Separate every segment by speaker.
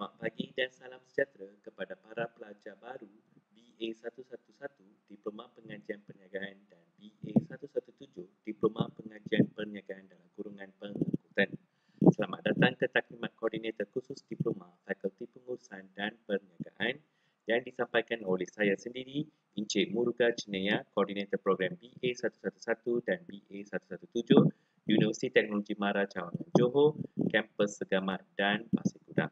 Speaker 1: Selamat pagi dan salam sejahtera kepada para pelajar baru BA 111 Diploma Pengajian Perniagaan dan BA 117 Diploma Pengajian Perniagaan dalam kurungan pengangkutan. Selamat datang ke taklimat koordinator khusus Diploma Fakulti Pengurusan dan Perniagaan yang disampaikan oleh saya sendiri, Encik Muruga Chenaya, koordinator program BA 111 dan BA 117 Universiti Teknologi Mara Cawangan Johor, kampus Segamat dan Pasir Gudang.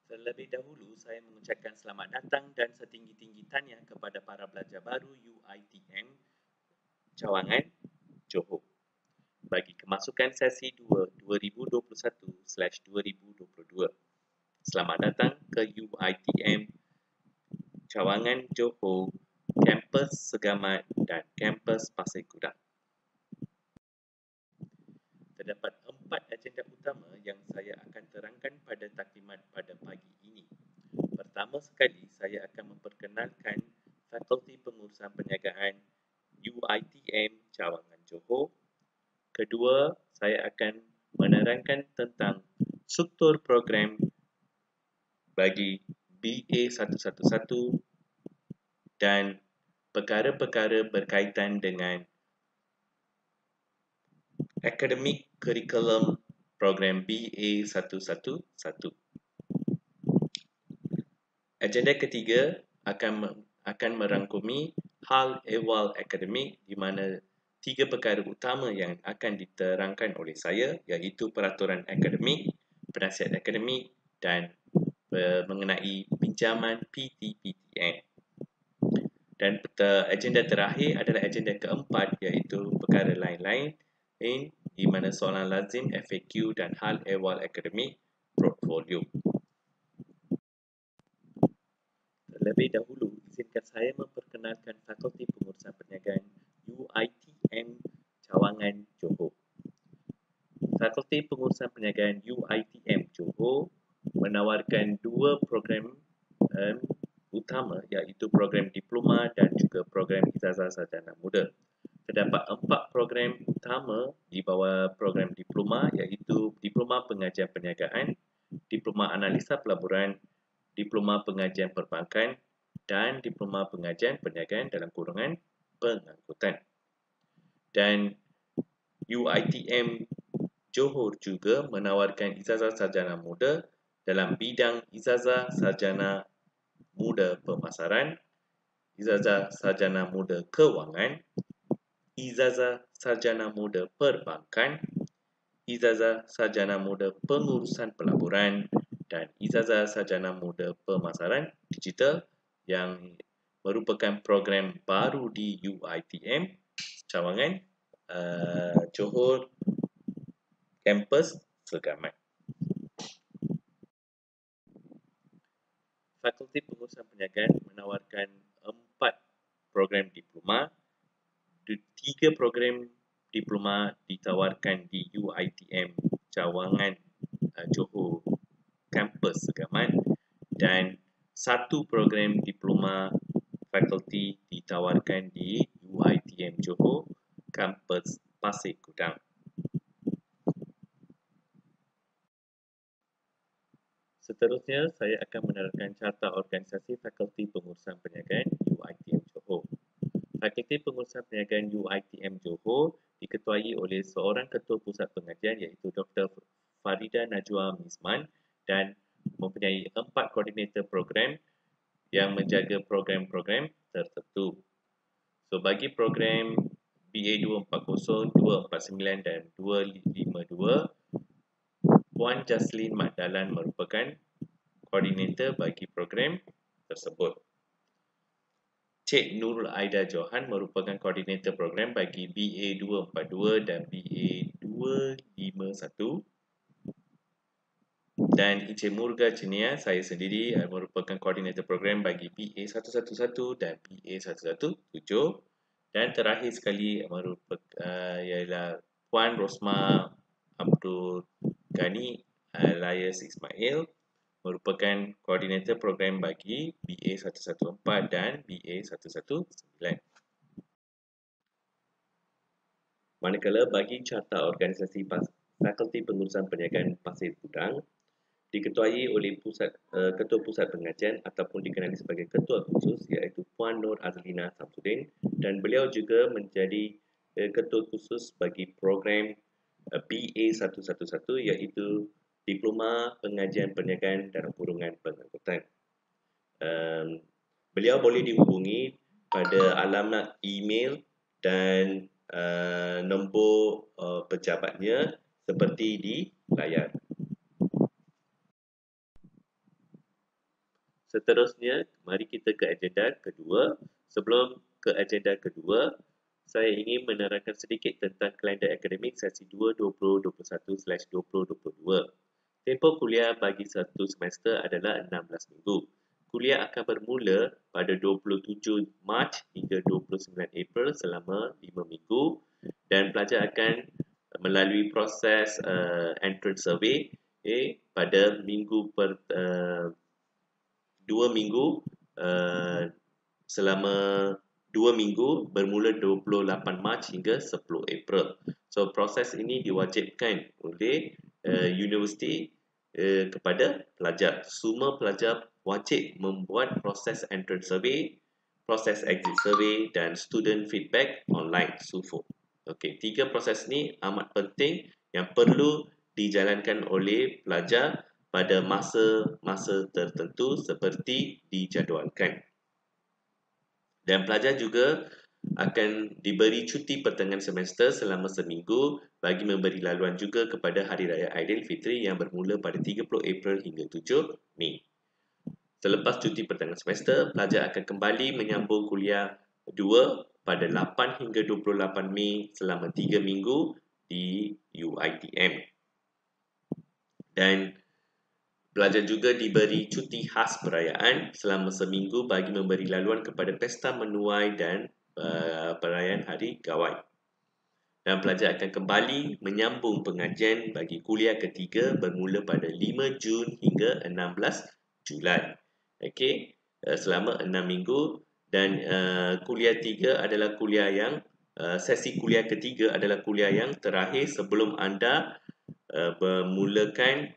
Speaker 1: Terlebih dahulu, saya mengucapkan selamat datang dan setinggi-tinggi tahniah kepada para pelajar baru UiTM Cawangan, Johor bagi kemasukan sesi 2 2021/2022. Selamat datang ke UiTM Cawangan, Johor, kampus Segamat dan kampus Pasir Gudang. Terdapat 4 agenda utama yang saya akan terangkan pada taklimat pada pagi ini. Pertama sekali, saya akan memperkenalkan Fakulti Pengurusan Perniagaan UiTM Cawangan Johor. Kedua, saya akan menerangkan tentang struktur program bagi BA 111 dan perkara-perkara berkaitan dengan akademik kurikulum program BA 111. Agenda ketiga akan merangkumi hal ehwal akademik di mana 3 perkara utama yang akan diterangkan oleh saya iaitu peraturan akademik, penasihat akademik dan mengenai pinjaman PTPTN. Dan agenda terakhir adalah agenda keempat iaitu perkara lain-lain di mana soalan lazim, FAQ dan hal ehwal akademik portfolio. Terlebih dahulu, izinkan saya memperkenalkan Fakulti Pengurusan Perniagaan UiTM Cawangan Johor. Fakulti Pengurusan Perniagaan UiTM Johor menawarkan 2 program utama iaitu program diploma dan juga program ijazah sarjana muda. Terdapat 4 program utama di bawah program diploma iaitu Diploma Pengajian Perniagaan, Diploma Analisa Pelaburan, Diploma Pengajian Perbankan dan Diploma Pengajian Perniagaan dalam kurungan pengangkutan. Dan UiTM Johor juga menawarkan ijazah sarjana muda dalam bidang ijazah sarjana muda pemasaran, ijazah sarjana muda kewangan, ijazah sarjana muda perbankan, ijazah sarjana muda pengurusan pelaburan dan ijazah sarjana muda pemasaran digital yang merupakan program baru di UiTM Cawangan Johor, kampus Segamat. Fakulti Pengurusan Perniagaan menawarkan 4 program diploma. 3 program diploma ditawarkan di UiTM Cawangan Johor, kampus Segamat dan 1 program diploma fakulti ditawarkan di UiTM Johor, kampus Pasir Gudang. Seterusnya, saya akan menerangkan carta organisasi Fakulti Pengurusan Perniagaan UiTM Johor. Fakulti Pengurusan Perniagaan UiTM Johor diketuai oleh seorang ketua pusat pengajian iaitu Dr. Farida Najwa Misman dan mempunyai 4 koordinator program yang menjaga program-program tertentu. So, bagi program BA 240, 249 dan 252, Puan Jaslin Mat Dahlan merupakan koordinator bagi program tersebut. Cik Nurul Aida Johan merupakan koordinator program bagi BA 242 dan BA 251. Dan Encik Muruga Chenaya, saya sendiri merupakan koordinator program bagi BA 111 dan BA 117. Dan terakhir sekali ialah Puan Rosma Abdul Ghani alias Ismail merupakan koordinator program bagi BA 114 dan BA 119. Manakala bagi carta organisasi Fakulti Pengurusan Perniagaan Pasir Gudang diketuai oleh Ketua Pusat Pengajian ataupun dikenali sebagai Ketua Khusus iaitu Puan Nur Azlina Samsudin, dan beliau juga menjadi Ketua Khusus bagi program BA111 iaitu Diploma Pengajian Perniagaan dalam kurungan pengangkutan. Beliau boleh dihubungi pada alamat email dan nombor pejabatnya seperti di layar. Seterusnya, mari kita ke agenda kedua. Sebelum ke agenda kedua, saya ingin menerangkan sedikit tentang kalender akademik sesi 2 2021/2022. Tempoh kuliah bagi satu semester adalah 16 minggu. Kuliah akan bermula pada 27 Mac hingga 29 April selama 5 minggu, dan pelajar akan melalui proses entrance survey pada minggu 2 minggu selama 2 minggu bermula 28 Mac hingga 10 April. So proses ini diwajibkan oleh universiti kepada pelajar. Semua pelajar wajib membuat proses entrance survey, proses exit survey dan student feedback online SUFO. Okey, 3 proses ni amat penting yang perlu dijalankan oleh pelajar pada masa-masa tertentu seperti dijadualkan. Dan pelajar juga akan diberi cuti pertengahan semester selama seminggu bagi memberi laluan juga kepada Hari Raya Aidilfitri yang bermula pada 30 April hingga 7 Mei. Selepas cuti pertengahan semester, pelajar akan kembali menyambung kuliah 2 pada 8 hingga 28 Mei selama 3 minggu di UiTM. Dan pelajar juga diberi cuti khas perayaan selama seminggu bagi memberi laluan kepada pesta menuai dan perayaan Hari Gawai. Dan pelajar akan kembali menyambung pengajian bagi kuliah ketiga bermula pada 5 Jun hingga 16 Julai. Okey, selama 6 minggu, dan kuliah 3 adalah kuliah yang sesi kuliah ketiga adalah kuliah yang terakhir sebelum anda memulakan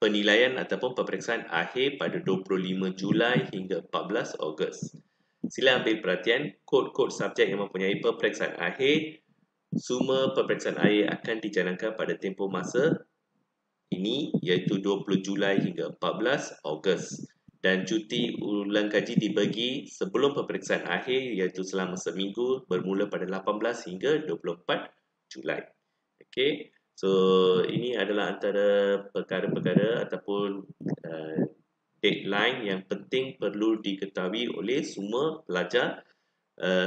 Speaker 1: penilaian ataupun peperiksaan akhir pada 25 Julai hingga 14 Ogos. Sila ambil perhatian, kod-kod subjek yang mempunyai peperiksaan akhir, semua peperiksaan akhir akan dijalankan pada tempoh masa ini iaitu 20 Julai hingga 14 Ogos. Dan cuti ulang kaji dibagi sebelum peperiksaan akhir iaitu selama seminggu bermula pada 18 hingga 24 Julai. Okey. So, ini adalah antara perkara-perkara ataupun deadline yang penting perlu diketahui oleh semua pelajar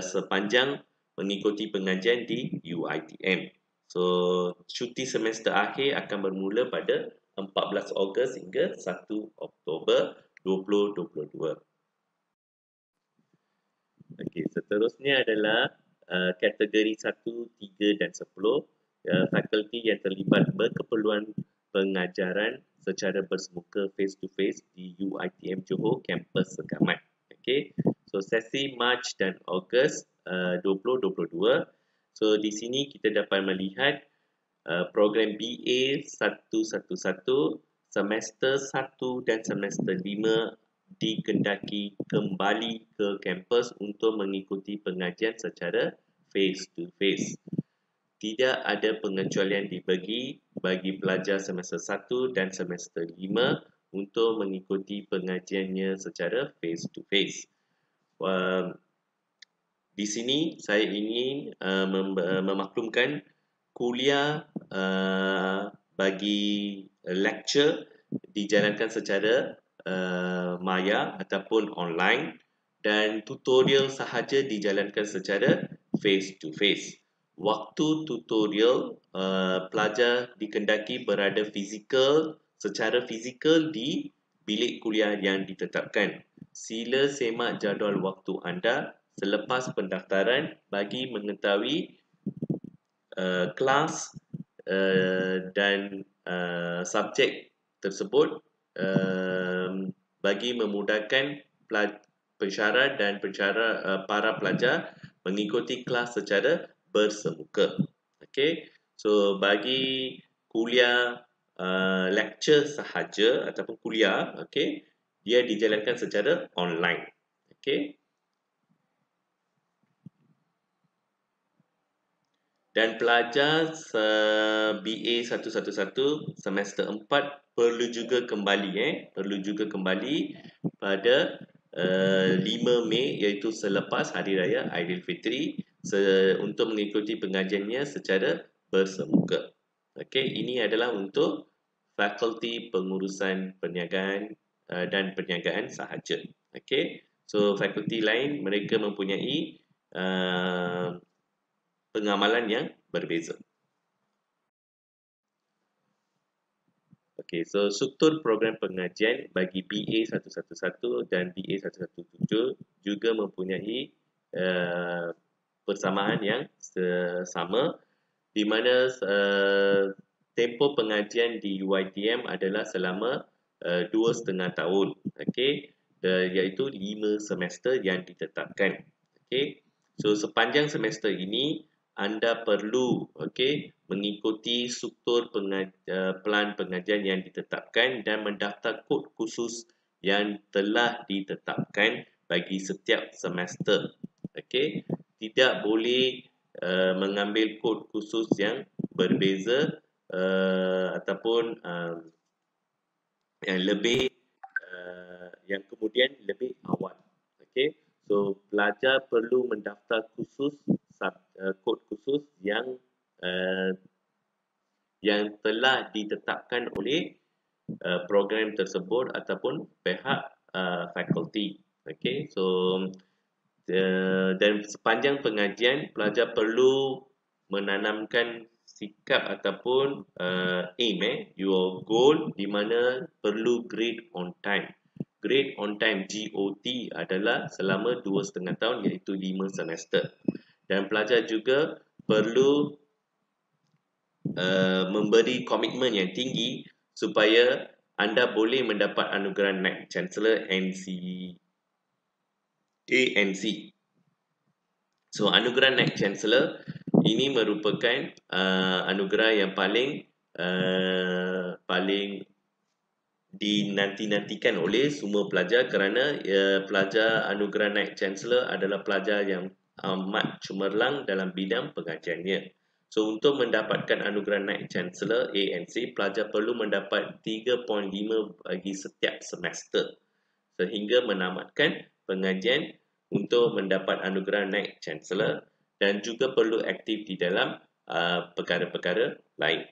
Speaker 1: sepanjang mengikuti pengajian di UiTM. So, cuti semester akhir akan bermula pada 14 Ogos hingga 1 Oktober 2022. Okey, seterusnya adalah kategori 1, 3 dan 10. Fakulti yang terlibat berkeperluan pengajaran secara bersemuka face to face di UiTM Johor kampus Segamat. Okey. So sesi Mac dan Ogos 2022. So di sini kita dapat melihat program BA 111 semester 1 dan semester 5 dikendaki kembali ke kampus untuk mengikuti pengajian secara face to face. Tidak ada pengecualian dibagi bagi pelajar semester 1 dan semester 5 untuk mengikuti pengajiannya secara face to face. Di sini saya ingin memaklumkan kuliah bagi lecture dijalankan secara maya ataupun online, dan tutorial sahaja dijalankan secara face to face. Waktu tutorial pelajar dikendaki berada secara fizikal di bilik kuliah yang ditetapkan. Sila semak jadual waktu anda selepas pendaftaran bagi mengetahui kelas dan subjek tersebut bagi memudahkan pensyarah dan para pelajar mengikuti kelas secara bersemuka. Okey. So bagi kuliah lecture sahaja ataupun kuliah, okey, dia dijalankan secara online. Okey. Dan pelajar BA 111 semester 4 perlu juga kembali pada 5 Mei iaitu selepas Hari Raya Aidilfitri untuk mengikuti pengajiannya secara bersemuka. Okey, ini adalah untuk fakulti pengurusan perniagaan dan perniagaan sahaja. Okey. So fakulti lain mereka mempunyai pengamalan yang berbeza. Okey, so struktur program pengajian bagi BA 111 dan BA 117 juga mempunyai persamaan yang sama, di mana tempoh pengajian di UiTM adalah selama 2,5 tahun, okey, iaitu 5 semester yang ditetapkan. Okey, so sepanjang semester ini anda perlu mengikuti struktur pelan pengajian yang ditetapkan dan mendaftar kod khusus yang telah ditetapkan bagi setiap semester. Okey, tidak boleh mengambil kod khusus yang berbeza ataupun yang lebih yang kemudian lebih awal. Okey, so pelajar perlu mendaftar khusus kod khusus yang telah ditetapkan oleh program tersebut ataupun pihak fakulti. Okey, so dan sepanjang pengajian pelajar perlu menanamkan sikap ataupun aim your goal, di mana perlu grade on time. Grade on time GOT adalah selama 2,5 tahun iaitu 5 semester. Dan pelajar juga perlu memberi komitmen yang tinggi supaya anda boleh mendapat anugerah Knight Chancellor ANC. So anugerah Knight Chancellor ini merupakan anugerah yang paling dinanti-nantikan oleh semua pelajar, kerana pelajar anugerah Knight Chancellor adalah pelajar yang amat cemerlang dalam bidang pengajiannya. So untuk mendapatkan anugerah Knight Chancellor ANC, pelajar perlu mendapat 3.5 bagi setiap semester sehingga menamatkan pengajian untuk mendapat anugerah Knight Chancellor, dan juga perlu aktif di dalam perkara-perkara lain.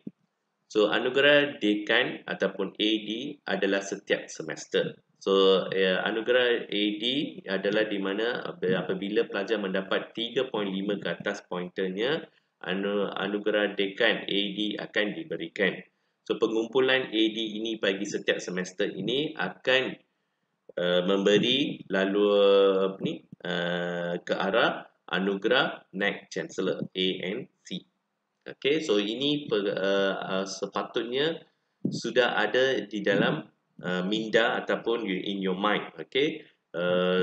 Speaker 1: So anugerah dekan ataupun AD adalah setiap semester. So anugerah AD adalah di mana apabila pelajar mendapat 3.5 ke atas pointernya, anugerah dekan AD akan diberikan. So pengumpulan AD ini bagi setiap semester ini akan memberi ke arah anugerah Knight Chancellor ANC. Okay, so ini sepatutnya sudah ada di dalam minda ataupun in your mind. Okay,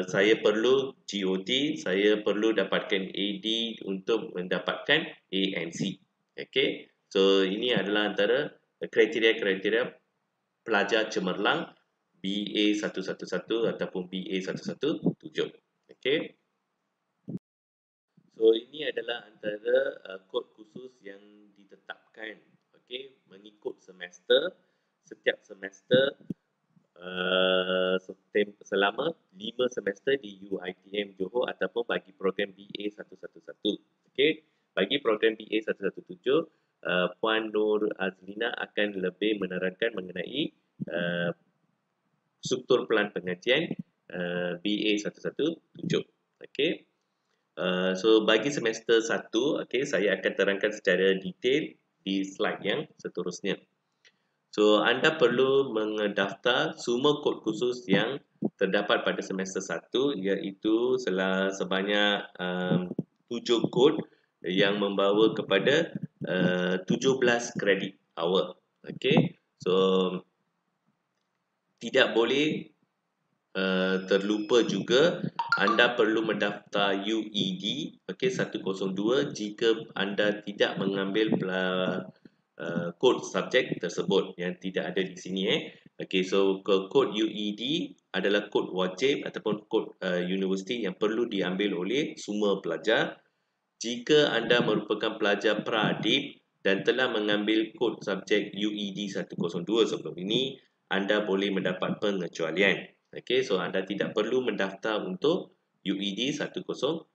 Speaker 1: saya perlu GOT, saya perlu dapatkan AD untuk mendapatkan ANC. Okay, so ini adalah antara kriteria-kriteria pelajar cemerlang BA 111 ataupun BA 117. Okay. So ini adalah antara kod khusus yang ditetapkan, okey, mengikut semester. Setiap semester selama 5 semester di UiTM Johor ataupun bagi program BA 111. Okey, bagi program BA 117, Puan Nur Azlina akan lebih menerangkan mengenai struktur pelan pengajian BA 117. Okey. So bagi semester 1, okay, saya akan terangkan secara detail di slide yang seterusnya. So anda perlu mendaftar semua kod khusus yang terdapat pada semester 1, iaitu sebanyak 7 kod yang membawa kepada 17 kredit hour. Okay, so tidak boleh terlupa juga, anda perlu mendaftar UED, okey, 102 jika anda tidak mengambil kod subjek tersebut yang tidak ada di sini. Okey, so kod UED adalah kod wajib ataupun kod universiti yang perlu diambil oleh semua pelajar. Jika anda merupakan pelajar pra-adib dan telah mengambil kod subjek UED 102 sebelum ini, anda boleh mendapat pengecualian. Okey, so anda tidak perlu mendaftar untuk UED 102.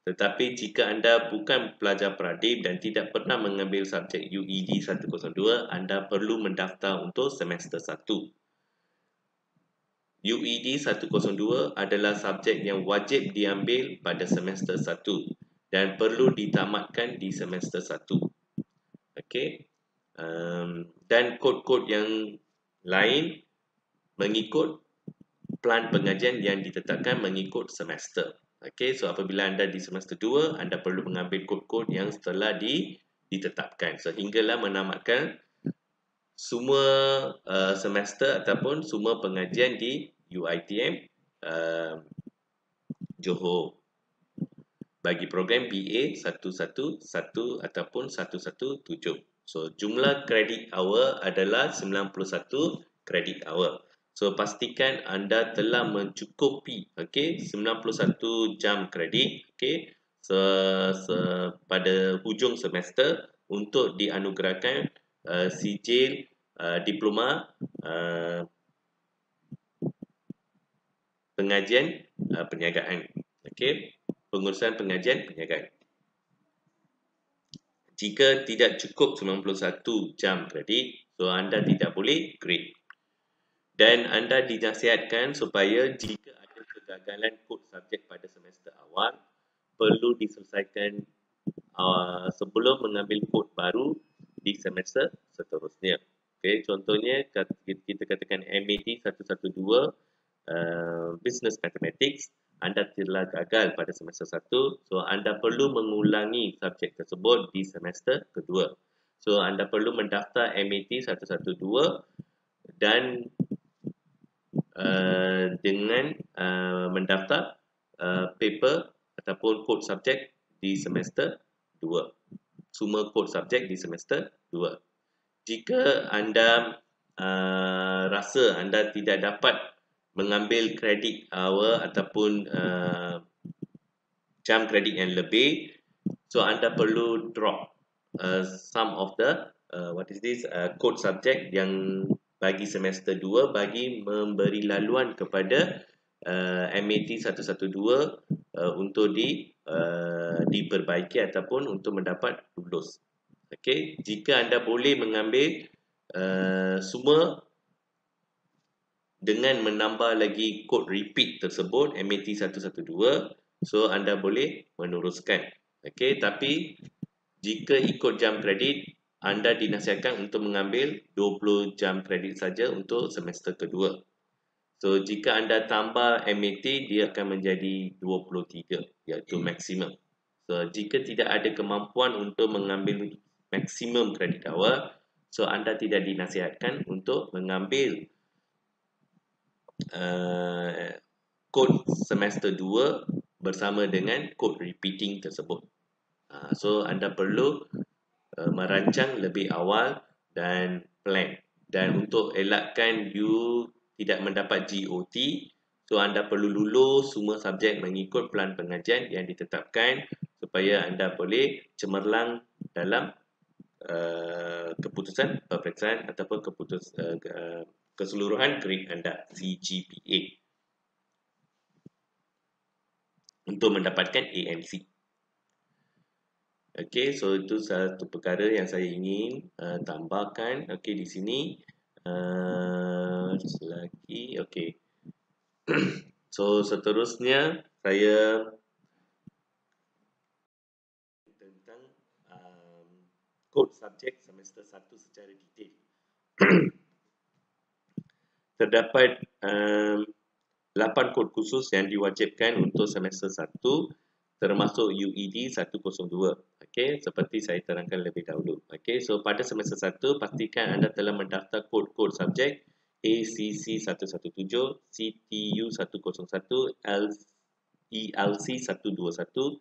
Speaker 1: Tetapi jika anda bukan pelajar pra-adib dan tidak pernah mengambil subjek UED 102, anda perlu mendaftar untuk semester 1. UED 102 adalah subjek yang wajib diambil pada semester 1 dan perlu ditamatkan di semester 1. Okey. Dan kod-kod yang lain mengikut plan pengajian yang ditetapkan mengikut semester. Okey, so apabila anda di semester 2, anda perlu mengambil kod-kod yang setelah ditetapkan sehinggalah menamatkan semua semester ataupun semua pengajian di UiTM Johor bagi program BA 111 ataupun 117. So jumlah kredit hour adalah 91 kredit hour. So pastikan anda telah mencukupi, okey, 91 jam kredit, okey, pada hujung semester untuk dianugerahkan sijil diploma pengajian perniagaan. Okey, pengurusan pengajian perniagaan. Jika tidak cukup 91 jam kredit, so anda tidak boleh grade. Dan anda dinasihatkan supaya jika ada kegagalan kod subjek pada semester awal, perlu diselesaikan sebelum mengambil kod baru di semester seterusnya. Okay, contohnya kita katakan MAT 112 Business Mathematics, anda telah gagal pada semester 1, so anda perlu mengulangi subjek tersebut di semester kedua. So anda perlu mendaftar MAT 112 dan dengan mendaftar paper ataupun kod subjek di semester 2. Semua kod subjek di semester 2. Jika anda rasa anda tidak dapat mengambil kredit hour ataupun jam kredit yang lebih, so anda perlu drop some of the code subject yang bagi semester 2 bagi memberi laluan kepada MAT 112 untuk diperbaiki ataupun untuk mendapat lulus. Okey, jika anda boleh mengambil semua dengan menambah lagi kod repeat tersebut MAT 112, so anda boleh meneruskan. Okey, tapi jika ikut jam kredit, anda dinasihatkan untuk mengambil 20 jam kredit saja untuk semester kedua. So jika anda tambah MAT, dia akan menjadi 23 iaitu maksimum. So jika tidak ada kemampuan untuk mengambil maksimum kredit hour, so anda tidak dinasihatkan untuk mengambil kod semester 2 bersama dengan kod repeating tersebut. So anda perlu merancang lebih awal dan plan. Dan untuk elakkan you tidak mendapat GOT, so anda perlu lulus semua subjek mengikut plan pengajian yang ditetapkan supaya anda boleh cemerlang dalam keputusan peperiksaan ataupun keseluruhan grade anda, CGPA, untuk mendapatkan ANC. Okey, so itu satu perkara yang saya ingin tambahkan. Okey, di sini lagi. Okey. So seterusnya saya tentang kod subjek semester 1 secara detail. Terdapat 8 kod khusus yang diwajibkan untuk semester 1 termasuk UED 102. Okey, seperti saya terangkan lebih dahulu. Okey, so pada semester 1 pastikan anda telah mendaftar kod-kod subjek ACC 117, CTU 101, ELC 121,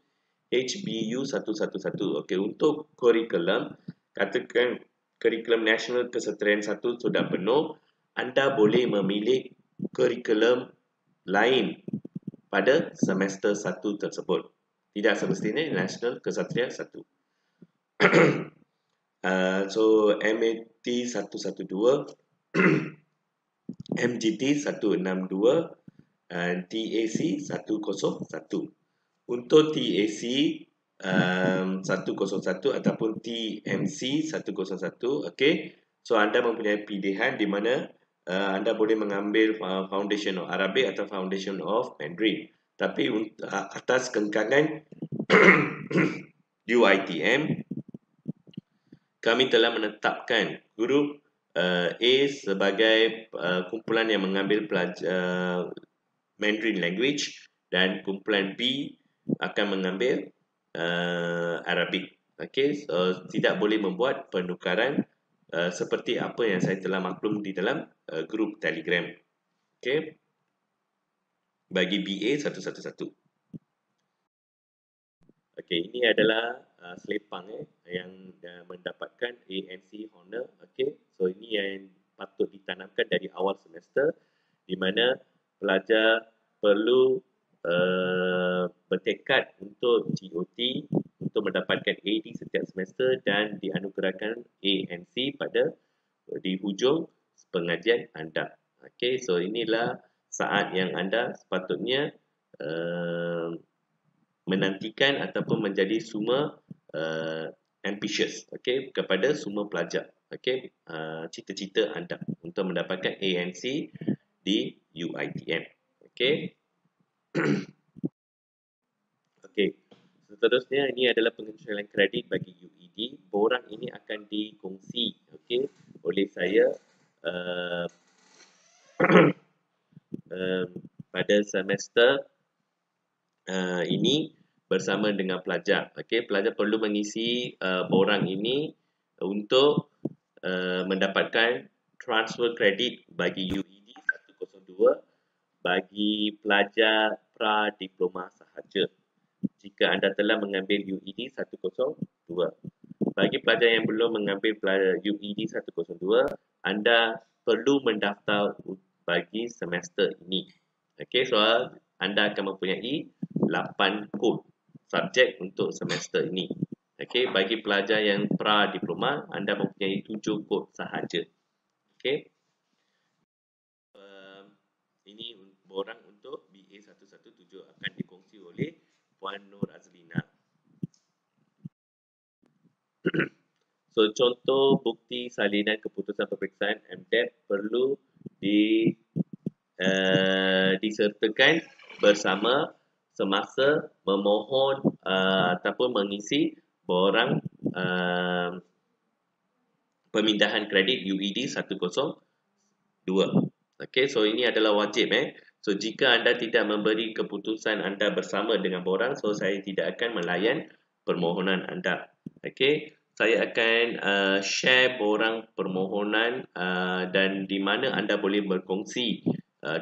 Speaker 1: HBU 111. Okey, untuk kurikulum, katakan kurikulum nasional kesetaraan 1 sudah penuh, anda boleh memilih kurikulum lain pada semester 1 tersebut. Tidak semestinya nasional kesetaraan 1. So MAT 112, MGT 162 dan TAC 101. Untuk TAC 101 ataupun TMC 101, okey. So anda mempunyai pilihan di mana anda boleh mengambil Foundation of Arabic atau Foundation of Mandarin. Tapi atas kengkangan UiTM, kami telah menetapkan grup A sebagai kumpulan yang mengambil Mandarin language dan kumpulan B akan mengambil Arabic. Okey, so tidak boleh membuat penukaran seperti apa yang saya telah maklum di dalam grup Telegram. Okey. Bagi BA 111. Okey, ini adalah selepang yang mendapatkan ANC honor. Okey, so ini yang patut ditanamkan dari awal semester, di mana pelajar perlu bertekad untuk GOT untuk mendapatkan AD setiap semester dan dianugerahkan ANC pada di hujung pengajian anda. Okey, so inilah saat yang anda sepatutnya menantikan ataupun menjadi semua ambitious, okey, kepada semua pelajar. Okey, cita-cita anda untuk mendapatkan ANC di UiTM. Okey. Okey. Seterusnya ini adalah pengecualian kredit bagi UED. Borang ini akan dikongsi, okey, oleh saya pada semester ini bersama dengan pelajar. Okey, pelajar perlu mengisi borang ini untuk mendapatkan transfer kredit bagi UED 102 bagi pelajar pra-diploma sahaja. Jika anda telah mengambil UED 102. Bagi pelajar yang belum mengambil UED 102, anda perlu mendaftar bagi semester ini. Okey, so anda akan mempunyai 8 kod subjek untuk semester ini. Okey, bagi pelajar yang pra-diploma, anda mempunyai 7 kod sahaja. Okey. Ini borang untuk BA 117 akan dikongsi oleh Puan Nur Azlina. So, contoh bukti salinan keputusan peperiksaan MDEP perlu disertakan bersama semasa memohon ataupun mengisi borang pemindahan kredit UED 102. Okey, so ini adalah wajib. So, jika anda tidak memberi keputusan anda bersama dengan borang, so saya tidak akan melayan permohonan anda. Okey, saya akan share borang permohonan dan di mana anda boleh berkongsi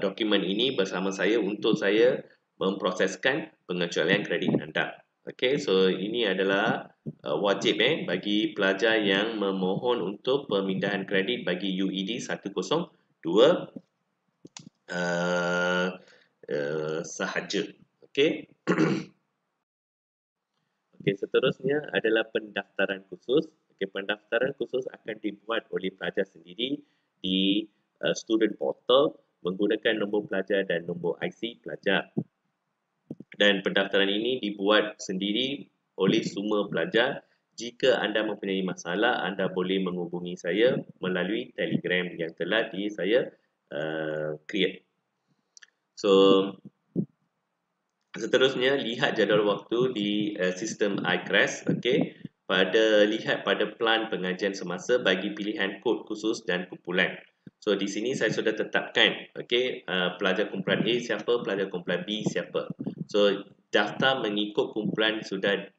Speaker 1: dokumen ini bersama saya untuk saya memproseskan pengecualian kredit anda. Okey, so ini adalah wajib bagi pelajar yang memohon untuk pemindahan kredit bagi UED 102 sahaja. Okey. Okey, seterusnya adalah pendaftaran khusus. Okey, pendaftaran khusus akan dibuat oleh pelajar sendiri di student portal menggunakan nombor pelajar dan nombor IC pelajar. Dan pendaftaran ini dibuat sendiri oleh semua pelajar. Jika anda mempunyai masalah, anda boleh menghubungi saya melalui Telegram yang telah saya create. So, seterusnya lihat jadual waktu di sistem iCRES. Okey, lihat pada plan pengajian semasa bagi pilihan kod khusus dan kumpulan. So di sini saya sudah tetapkan, okey, pelajar kumpulan A siapa, pelajar kumpulan B siapa. So daftar mengikut kumpulan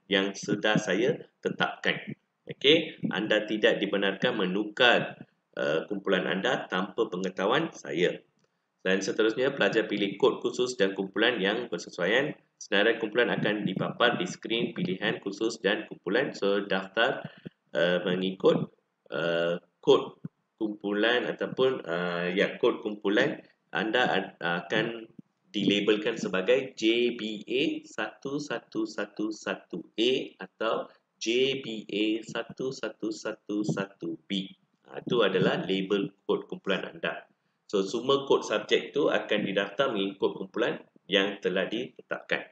Speaker 1: yang sudah saya tetapkan. Okey, anda tidak dibenarkan menukar kumpulan anda tanpa pengetahuan saya. Dan seterusnya, pelajar pilih kod khusus dan kumpulan yang bersesuaian. Senarai kumpulan akan dipapar di skrin pilihan khusus dan kumpulan. So, daftar mengikut kod kumpulan ataupun kod kumpulan anda akan dilabelkan sebagai JBA 1111A atau JBA 1111B. Itu adalah label kod kumpulan anda. So, semua kod subjek tu akan didaftar mengikut kumpulan yang telah ditetapkan.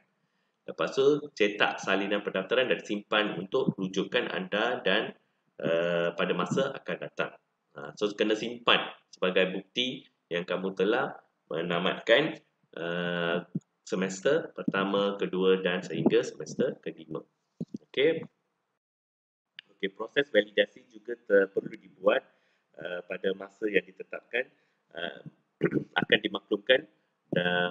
Speaker 1: Lepas tu, cetak salinan pendaftaran dan simpan untuk rujukan anda dan pada masa akan datang. So, kena simpan sebagai bukti yang kamu telah menamatkan semester pertama, kedua dan sehingga semester kelima. Okey. Okey, proses validasi juga perlu dibuat pada masa yang ditetapkan. Akan dimaklumkan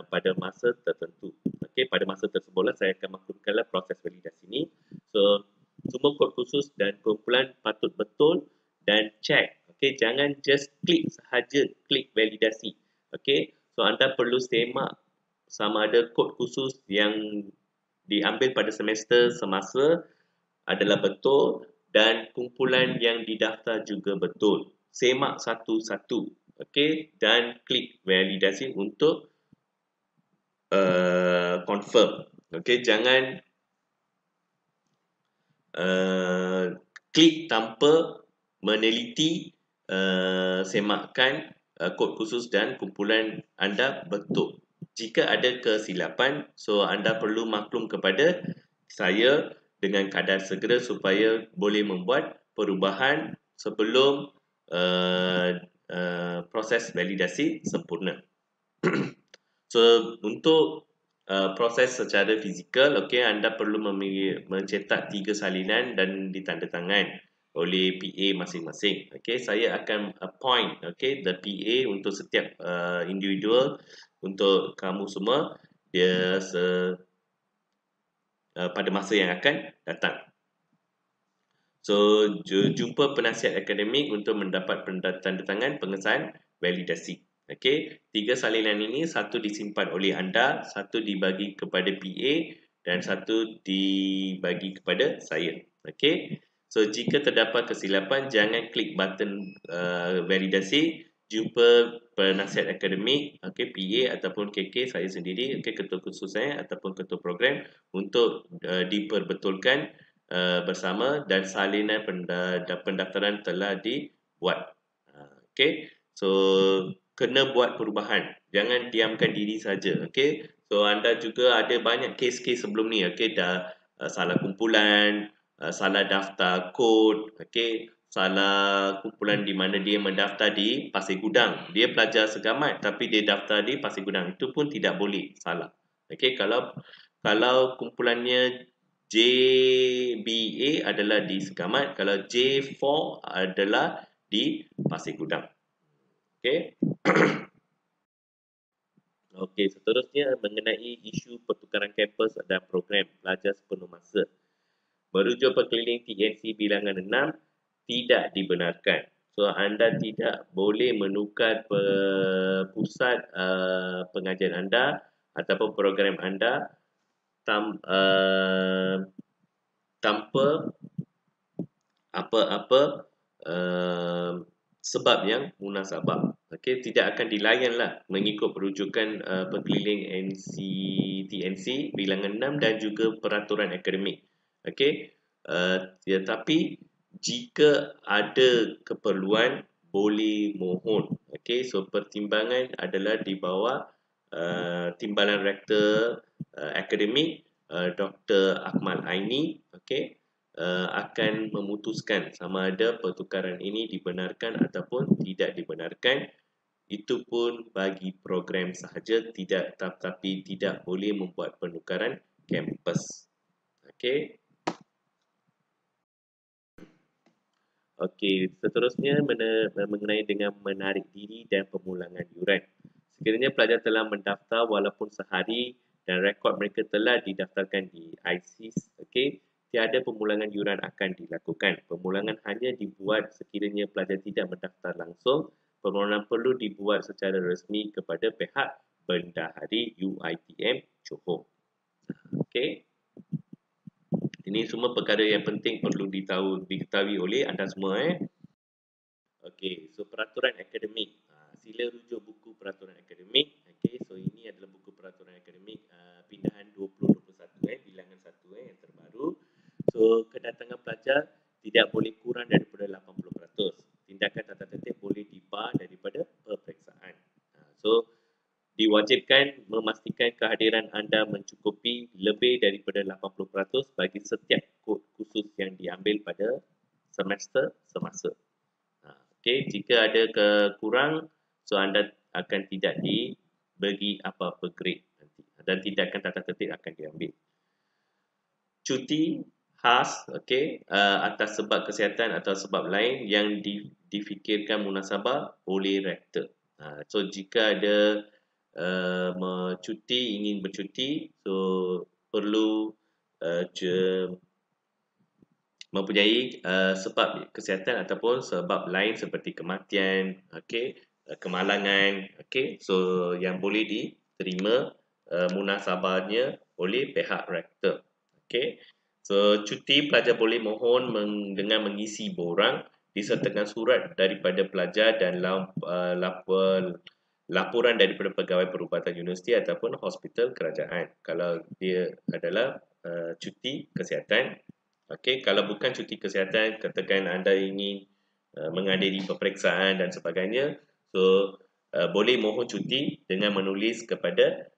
Speaker 1: pada masa tertentu. Okey, pada masa tersebutlah saya akan maklumkanlah proses validasi ini. So, semua kod khusus dan kumpulan patut betul dan check. Okey, jangan just klik sahaja, klik validasi. Okey, so anda perlu semak sama ada kod khusus yang diambil pada semester semasa adalah betul dan kumpulan yang didaftar juga betul. Semak satu-satu. Okey, dan klik validasi untuk confirm. Okey, jangan klik tanpa meneliti, semakkan kod khusus dan kumpulan anda betul. Jika ada kesilapan, so anda perlu maklum kepada saya dengan kadar segera supaya boleh membuat perubahan sebelum proses validasi sempurna. So, untuk proses secara fizikal, okey, anda perlu mencetak 3 salinan dan ditandatangan oleh PA masing-masing. Okey, saya akan appoint the PA untuk setiap individual untuk kamu semua dia pada masa yang akan datang. So, jumpa penasihat akademik untuk mendapat tandatangan pengesahan validasi. Okey, 3 salinan ini, satu disimpan oleh anda, satu dibagi kepada PA dan satu dibagi kepada saya. Okey. So, jika terdapat kesilapan, jangan klik button validasi, jumpa penasihat akademik, okey, PA ataupun KK saya sendiri, okey, ketua khusus saya ataupun ketua program untuk diperbetulkan bersama dan salinan pendaftaran telah dibuat. Okey. So, kena buat perubahan. Jangan diamkan diri saja. Okey. So, anda juga ada banyak kes-kes sebelum ni. Okey, dah salah kumpulan, salah daftar kod, okey, salah kumpulan di mana dia mendaftar di Pasir Gudang. Dia pelajar segamat tapi dia daftar di Pasir Gudang. Itu pun tidak boleh. Salah. Okey, kalau kumpulannya JBA adalah di Segamat, kalau J4 adalah di Pasir Gudang. Okey. Okey, seterusnya mengenai isu pertukaran kampus dan program pelajar sepenuh masa. Merujuk perkeliling TNC bilangan 6 tidak dibenarkan. So, anda tidak boleh menukar pusat pengajian anda ataupun program anda tanpa apa-apa sebab yang munasabah. Okey, tidak akan dilayanlah mengikut rujukan perkeliling TNC bilangan 6 dan juga peraturan akademik. Okey, tetapi jika ada keperluan boleh mohon. Okey, so pertimbangan adalah di bawah timbalan rektor akademik Dr. Akmal Aini, okey, akan memutuskan sama ada pertukaran ini dibenarkan ataupun tidak dibenarkan. Itu pun bagi program sahaja, tidak, tetapi tidak boleh membuat penukaran kampus. Okey. Okey, seterusnya mengenai dengan menarik diri dan pemulangan yuran. Sekiranya pelajar telah mendaftar walaupun sehari dan rekod mereka telah didaftarkan di ISIS, okey, tiada pemulangan yuran akan dilakukan. Pemulangan hanya dibuat sekiranya pelajar tidak mendaftar langsung. Permohonan perlu dibuat secara rasmi kepada pihak bendahari UiTM Johor. Okey. Ini semua perkara yang penting perlu diketahui oleh anda semua. Okey, so peraturan akademik. Sila rujuk buku peraturan akademik. Okey, so ini adalah buku peraturan akademik pindahan 2021 bilangan 1 yang terbaru. So kedatangan pelajar tidak boleh kurang daripada 80%. Tindakan tata tertib boleh dibar daripada peperiksaan. So diwajibkan memastikan kehadiran anda mencukupi lebih daripada 80% bagi setiap kod khusus yang diambil pada semester semasa. Okey, jika ada kekurang, so anda akan tidak diberi apa-apa grade nanti dan tindakan tata tertib akan diambil. Cuti khas, okey, atas sebab kesihatan atau sebab lain yang difikirkan munasabah oleh rektor. So jika ada ingin bercuti, so perlu mempunyai sebab kesihatan ataupun sebab lain seperti kematian, okey, kemalangan, okey, so yang boleh diterima munasabahnya oleh pihak rektor. Okey, so cuti pelajar boleh mohon dengan mengisi borang disertakan surat daripada pelajar dan laporan daripada pegawai perubatan universiti ataupun hospital kerajaan kalau dia adalah cuti kesihatan. Okey, kalau bukan cuti kesihatan, katakan anda ingin menghadiri peperiksaan dan sebagainya, so boleh mohon cuti dengan menulis kepada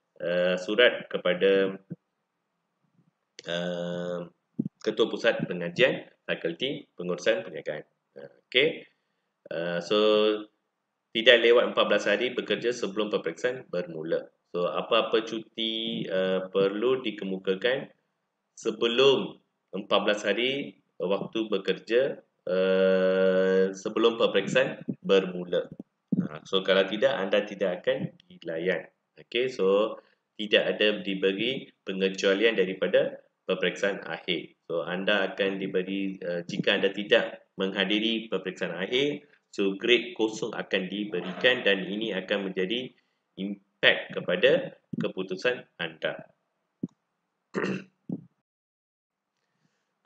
Speaker 1: surat kepada Ketua Pusat Pengajian Fakulti Pengurusan Perniagaan. Okey, so tidak lewat 14 hari bekerja sebelum peperiksaan bermula. So apa-apa cuti perlu dikemukakan sebelum 14 hari waktu bekerja sebelum peperiksaan bermula. So kalau tidak, anda tidak akan dilayan. Okey, so tidak ada diberi pengecualian daripada peperiksaan akhir. So anda akan diberi jika anda tidak menghadiri peperiksaan akhir, so grade kosong akan diberikan dan ini akan menjadi impact kepada keputusan anda.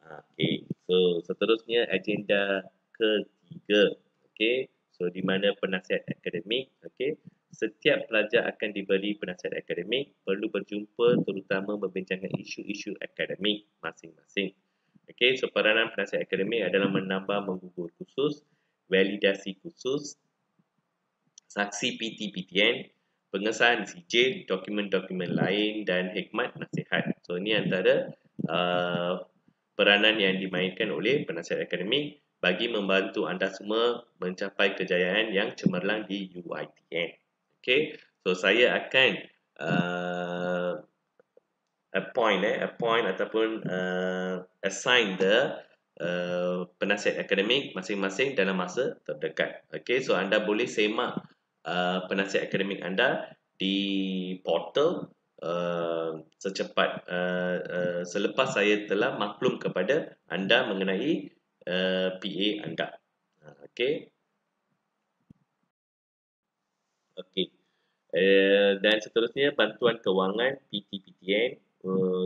Speaker 1: Okey, so seterusnya agenda ketiga. Okey, so di mana penasihat akademik. Okey, setiap pelajar akan diberi penasihat akademik, perlu berjumpa terutama membincangkan isu-isu akademik masing-masing. Okey, so peranan penasihat akademik adalah menambah menggugur khusus, validasi khusus, saksi PT-PTN, pengesahan sijil, dokumen-dokumen lain dan hikmat nasihat. So ini antara peranan yang dimainkan oleh penasihat akademik bagi membantu anda semua mencapai kejayaan yang cemerlang di UiTM. Okay, so saya akan appoint ataupun assign the penasihat akademik masing-masing dalam masa terdekat. Okay, so anda boleh semak penasihat akademik anda di portal selepas saya telah maklum kepada anda mengenai PA anda. Okey. Okey. Dan seterusnya bantuan kewangan PT-PTN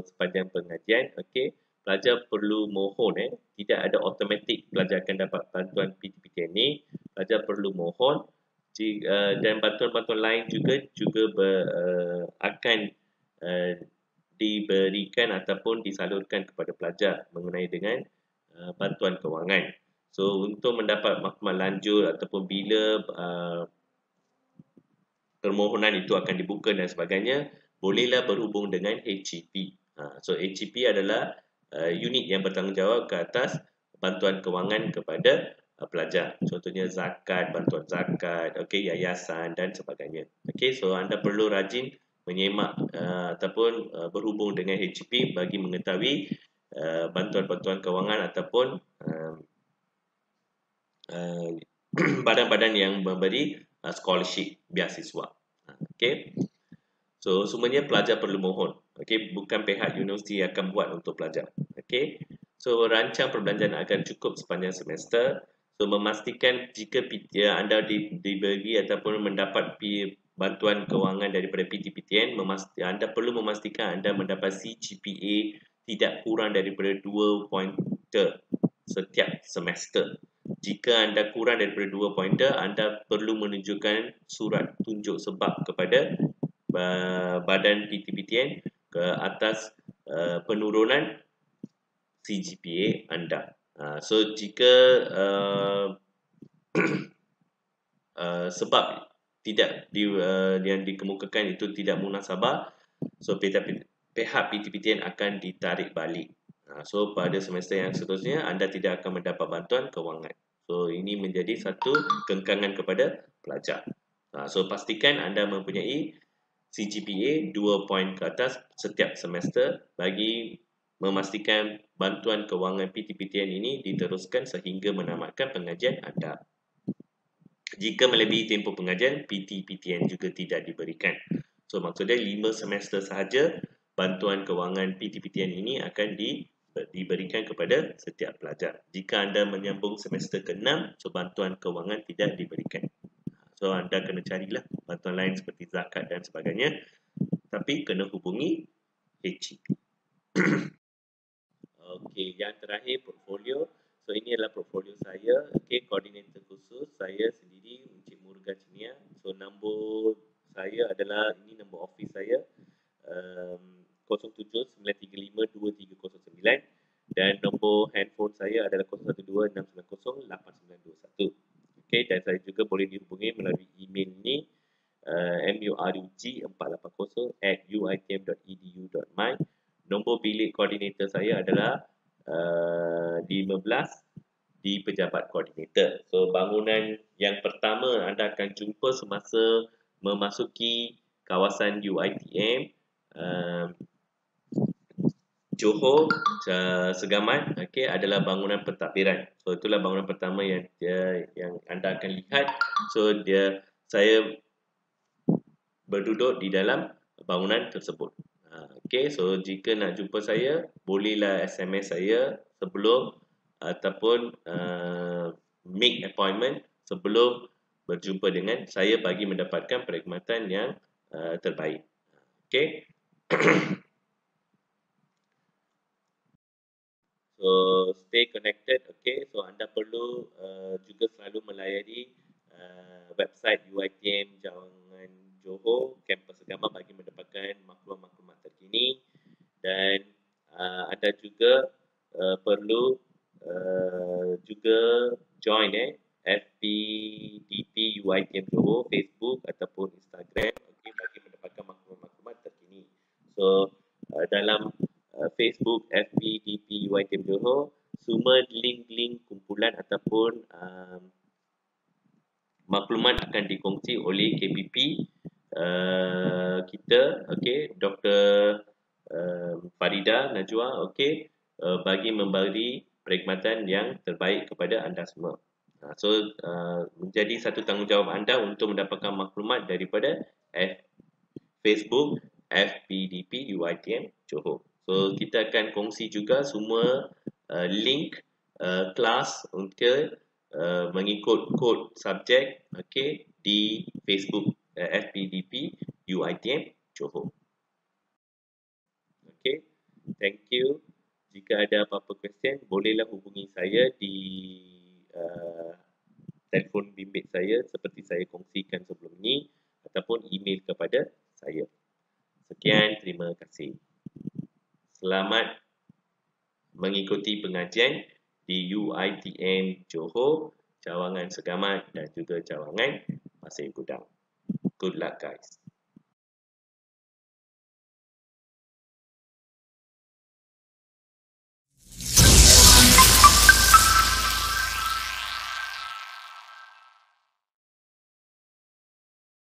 Speaker 1: sepanjang pengajian. Okey. Pelajar perlu mohon tidak ada automatik pelajar akan dapat bantuan PT-PTN ni. Pelajar perlu mohon dan bantuan-bantuan lain juga akan diberikan ataupun disalurkan kepada pelajar mengenai dengan bantuan kewangan. So untuk mendapat maklumat lanjut ataupun bila permohonan itu akan dibuka dan sebagainya, bolehlah berhubung dengan HCP. So HCP adalah unit yang bertanggungjawab ke atas bantuan kewangan kepada pelajar. Contohnya zakat, bantuan zakat, okey, yayasan dan sebagainya. Okey, so anda perlu rajin menyemak ataupun berhubung dengan HCP bagi mengetahui bantuan-bantuan kewangan ataupun badan-badan yang memberi scholarship beasiswa. Okey. So semuanya pelajar perlu mohon. Okey, bukan pihak universiti yang akan buat untuk pelajar. Okey. So, rancang perbelanjaan agar cukup sepanjang semester. So, memastikan jika anda diberi ataupun mendapat bantuan kewangan daripada PTPTN, anda perlu memastikan anda mendapat CGPA tidak kurang daripada 2 pointer setiap semester. Jika anda kurang daripada 2 pointer, anda perlu menunjukkan surat tunjuk sebab kepada badan PTPTN ke atas penurunan CGPA anda. So jika sebab tidak yang dikemukakan itu tidak munasabah, so pihak PTPTN akan ditarik balik. So pada semester yang seterusnya anda tidak akan mendapat bantuan kewangan. So ini menjadi satu kengkangan kepada pelajar. So pastikan anda mempunyai CGPA 2 poin ke atas setiap semester bagi memastikan bantuan kewangan PTPTN ini diteruskan sehingga menamatkan pengajian anda. Jika melebihi tempoh pengajian, PTPTN juga tidak diberikan. So maksudnya 5 semester sahaja bantuan kewangan PTPTN ini akan diberikan kepada setiap pelajar. Jika anda menyambung semester ke-6, so bantuan kewangan tidak diberikan. So anda kena carilah bantuan lain seperti zakat dan sebagainya, tapi kena hubungi HEP. Okey, yang terakhir portfolio. So ini adalah portfolio saya. Okey, koordinator khusus saya sendiri Encik Murugan Chinia. So nombor saya adalah, ini nombor office saya, 0793523009, dan nombor handphone saya adalah 0126908921. Okey, dan saya juga boleh dihubungi melalui email ni, murug480@uitm.edu.my. Nombor bilik koordinator saya adalah 15 di pejabat koordinator. So bangunan yang pertama anda akan jumpa semasa memasuki kawasan UiTM Johor Segamat, okey, adalah bangunan pentadbiran. So itulah bangunan pertama yang anda akan lihat. So saya berduduk di dalam bangunan tersebut. Okey, so jika nak jumpa saya, bolehlah SMS saya sebelum ataupun make appointment sebelum berjumpa dengan saya bagi mendapatkan perkhidmatan yang terbaik. Okey. So stay connected. Okey, so anda perlu juga selalu melayari website UiTM Jawangan Johor kampus Agama bagi mendapatkan maklumat-maklumat terkini, dan anda juga perlu juga join FPDP UiTM Johor Facebook ataupun Instagram, okey, bagi mendapatkan maklumat-maklumat terkini. So dalam Facebook FPDP UiTM Johor, semua link-link kumpulan ataupun maklumat akan dikongsi oleh KPP kita, okey, Dr. Farida Najwa, okey, bagi memberi perkhidmatan yang terbaik kepada anda semua. So menjadi satu tanggungjawab anda untuk mendapatkan maklumat daripada Facebook FPDP UiTM Johor. So kita akan kongsi juga semua link kelas untuk mengikut kod subjek, okey, di Facebook FPDP UiTM Johor. Okey, thank you. Jika ada apa-apa question, bolehlah hubungi saya di telefon bimbit saya seperti saya kongsikan sebelum ini, ataupun email kepada saya. Sekian, terima kasih. Selamat mengikuti pengajian di UiTM Johor, Cawangan Segamat dan juga Cawangan Pasir Gudang. Good luck guys.